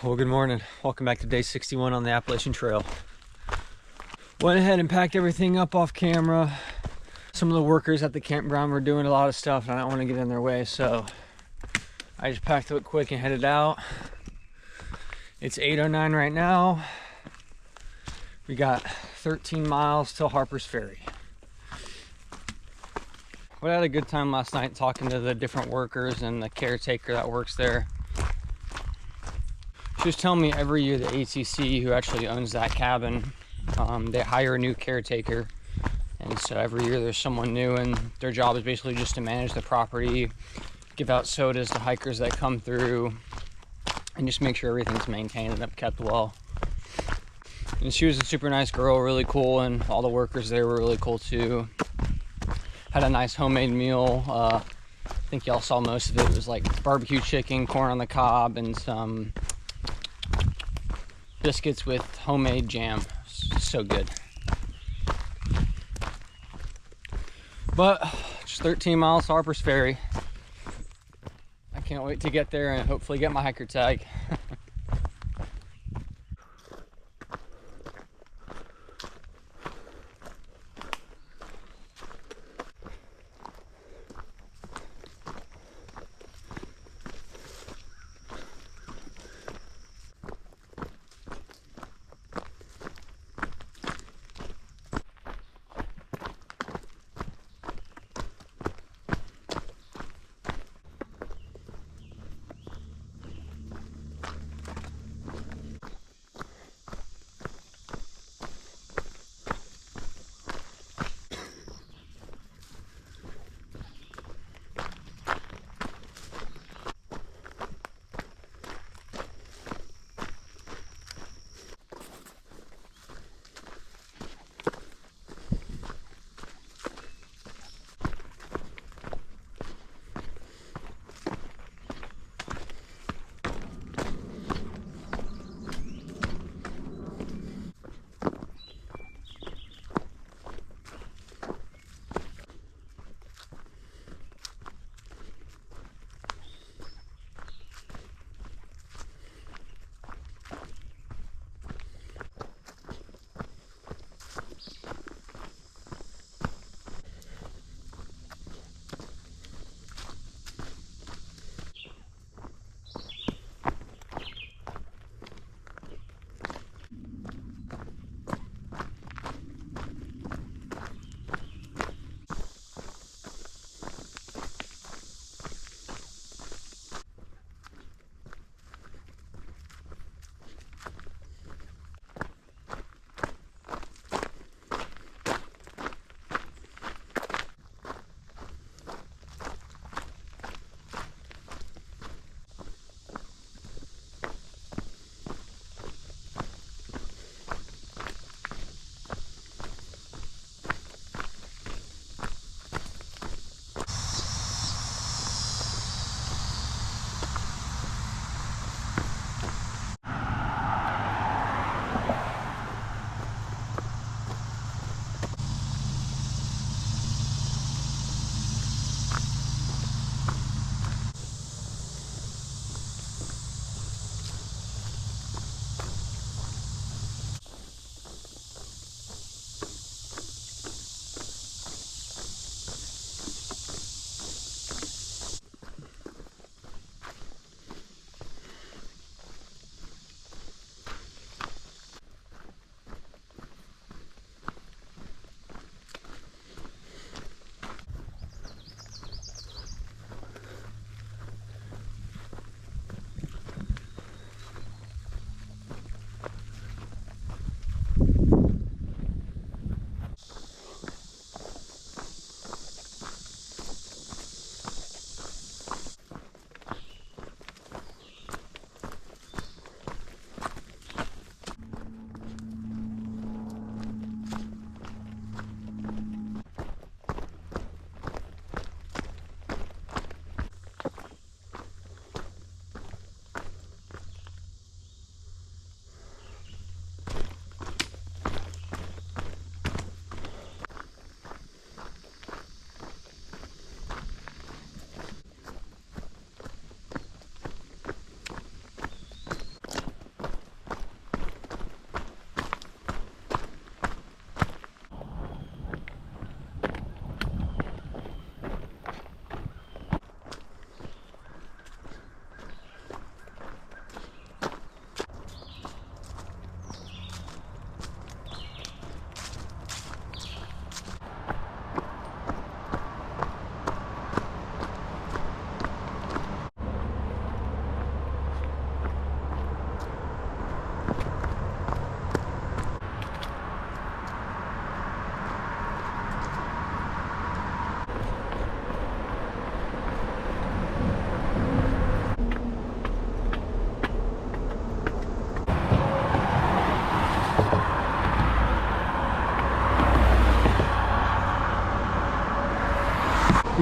Well, good morning. Welcome back to day 61 on the Appalachian Trail. Went ahead and packed everything up off camera. Some of the workers at the campground were doing a lot of stuff and I don't want to get in their way, so I just packed it quick and headed out. It's 8:09 right now. We got 13 miles till Harper's Ferry. We had a good time last night talking to the different workers and the caretaker that works there. She was telling me every year the ATC, who actually owns that cabin, they hire a new caretaker, and so every year there's someone new, and their job is basically just to manage the property, give out sodas to hikers that come through, and just make sure everything's maintained and kept well. And she was a super nice girl, really cool, and all the workers there were really cool too. Had a nice homemade meal. I think y'all saw most of it. It was like barbecue chicken, corn on the cob, and some biscuits with homemade jam. So good. But just 13 miles to Harper's Ferry. I can't wait to get there and hopefully get my hiker tag.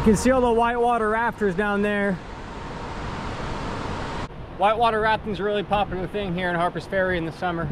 You can see all the whitewater rafters down there. Whitewater rafting is a really popular thing here in Harper's Ferry in the summer.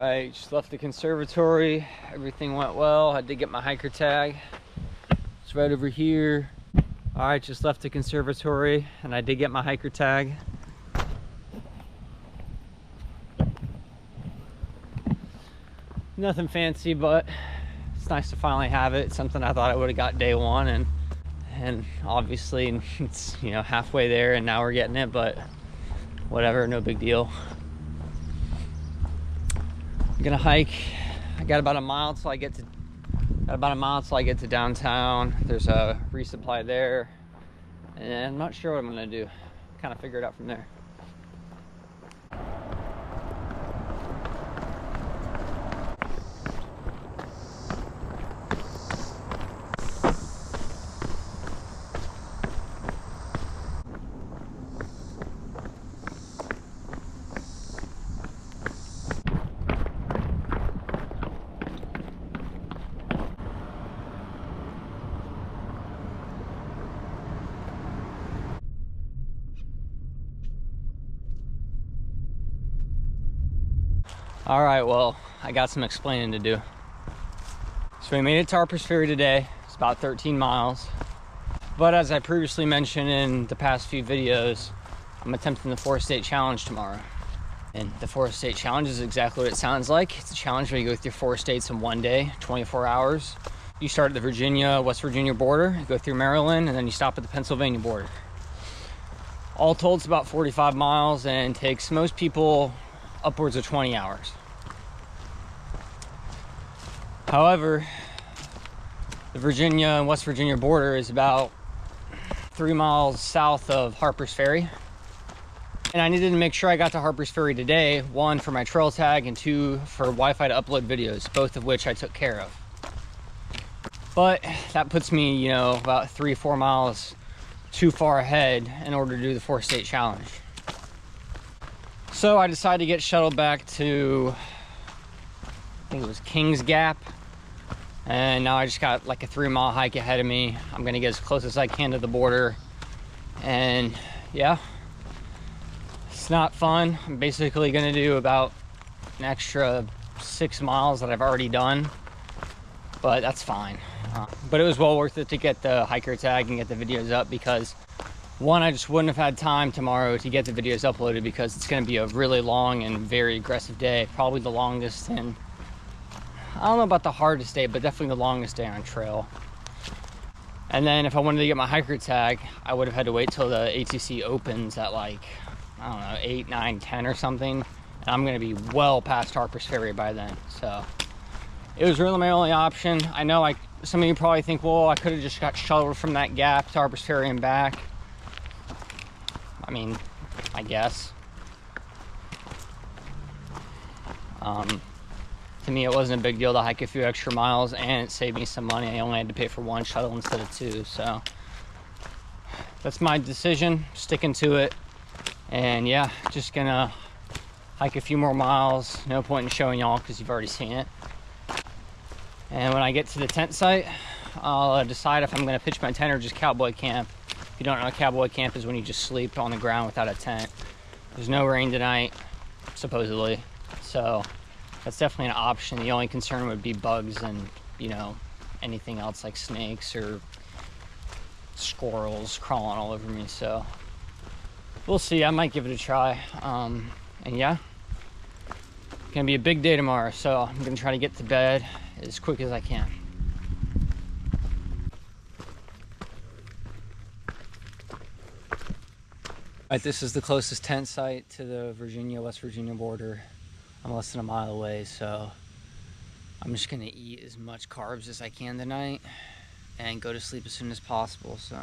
I just left the conservatory. Everything went well. I did get my hiker tag. It's right over here. All right, just left the conservatory and I did get my hiker tag. Nothing fancy, but it's nice to finally have it. It's something I thought I would have got day one, and obviously it's, you know, halfway there and now we're getting it, but whatever, no big deal. I'm gonna hike. I got about a mile till I get to downtown. There's a resupply there, and I'm not sure what I'm gonna do. Kind of figure it out from there. All right, well, I got some explaining to do. So we made it to Harper's Ferry today. It's about 13 miles. But as I previously mentioned in the past few videos, I'm attempting the 4-state challenge tomorrow. And the 4-state challenge is exactly what it sounds like. It's a challenge where you go through 4 states in one day, 24 hours. You start at the West Virginia border, you go through Maryland, and then you stop at the Pennsylvania border. All told, it's about 45 miles and takes most people upwards of 20 hours. However, the Virginia and West Virginia border is about 3 miles south of Harper's Ferry. And I needed to make sure I got to Harper's Ferry today, 1 for my trail tag and 2 for Wi-Fi to upload videos, both of which I took care of. But that puts me, you know, about 3-4 miles too far ahead in order to do the 4-state challenge. So I decided to get shuttled back to, I think it was Kings Gap. And now I just got like a 3-mile hike ahead of me. I'm gonna get as close as I can to the border. And yeah, it's not fun. I'm basically gonna do about an extra 6 miles that I've already done, but that's fine. But it was well worth it to get the hiker tag and get the videos up, because 1, I just wouldn't have had time tomorrow to get the videos uploaded, because it's going to be a really long and very aggressive day. Probably the longest, and I don't know about the hardest day, but definitely the longest day on trail. And then if I wanted to get my hiker tag, I would have had to wait till the ATC opens at like, I don't know, 8, 9, 10 or something. And I'm going to be well past Harper's Ferry by then. So it was really my only option. I know some of you probably think, well, I could have just got shuttled from that gap to Harper's Ferry and back. I mean, I guess. To me, it wasn't a big deal to hike a few extra miles, and it saved me some money. I only had to pay for 1 shuttle instead of 2, so that's my decision, sticking to it. And yeah, just gonna hike a few more miles. No point in showing y'all because you've already seen it. And when I get to the tent site, I'll decide if I'm going to pitch my tent or just cowboy camp. If you don't know, cowboy camp is when you just sleep on the ground without a tent. There's no rain tonight, supposedly, so that's definitely an option. The only concern would be bugs and, you know, anything else like snakes or squirrels crawling all over me. So we'll see. I might give it a try. And yeah, gonna be a big day tomorrow, so I'm gonna try to get to bed as quick as I can. Alright, this is the closest tent site to the West Virginia border. I'm less than a mile away, so I'm just gonna eat as much carbs as I can tonight and go to sleep as soon as possible. So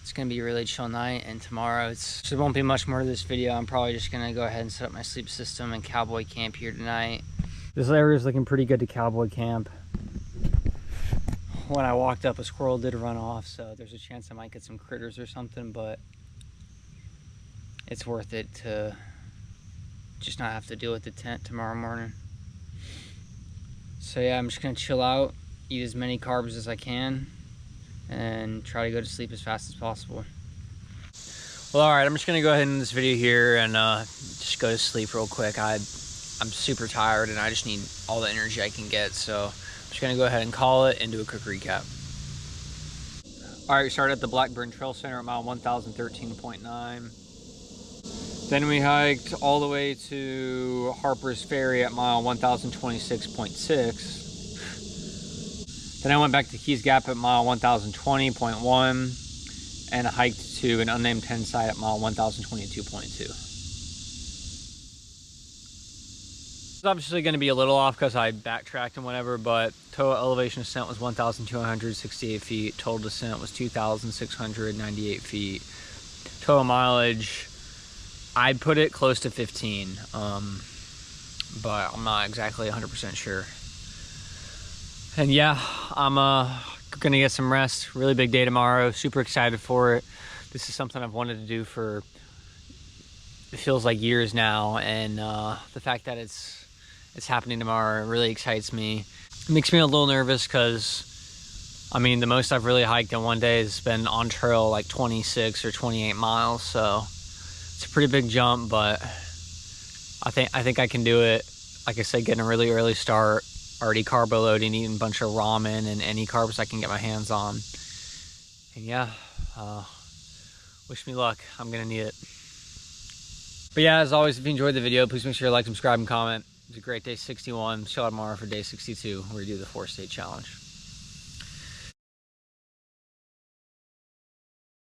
it's gonna be a really chill night, and tomorrow there won't be much more to this video. I'm probably just gonna go ahead and set up my sleep system and cowboy camp here tonight. This area is looking pretty good to cowboy camp. When I walked up, a squirrel did run off, so there's a chance I might get some critters or something, but it's worth it to just not have to deal with the tent tomorrow morning. So yeah, I'm just gonna chill out, eat as many carbs as I can, and try to go to sleep as fast as possible. Well, all right, I'm just gonna go ahead and end this video here and just go to sleep real quick. I'm super tired and I just need all the energy I can get, so I'm just gonna go ahead and call it and do a quick recap. All right, we started at the Blackburn Trail Center at mile 1013.9. Then we hiked all the way to Harper's Ferry at mile 1026.6. Then I went back to Keys Gap at mile 1020.1 and hiked to an unnamed tent site at mile 1022.2. It's obviously going to be a little off because I backtracked and whatever, but total elevation ascent was 1,268 feet. Total descent was 2,698 feet. Total mileage, I'd put it close to 15, but I'm not exactly 100% sure. And yeah, I'm gonna get some rest. Really big day tomorrow. Super excited for it. This is something I've wanted to do for, it feels like years now, and the fact that it's happening tomorrow really excites me. It makes me a little nervous because, I mean, the most I've really hiked in one day has been on trail like 26 or 28 miles, so it's a pretty big jump, but I think I can do it. Like I said, getting a really early start, already carbo loading, eating a bunch of ramen and any carbs I can get my hands on. And yeah, wish me luck. I'm gonna need it. But yeah, as always, if you enjoyed the video, please make sure to like, subscribe, and comment. It's a great day 61. Chill out tomorrow for day 62, where we do the 4-state challenge.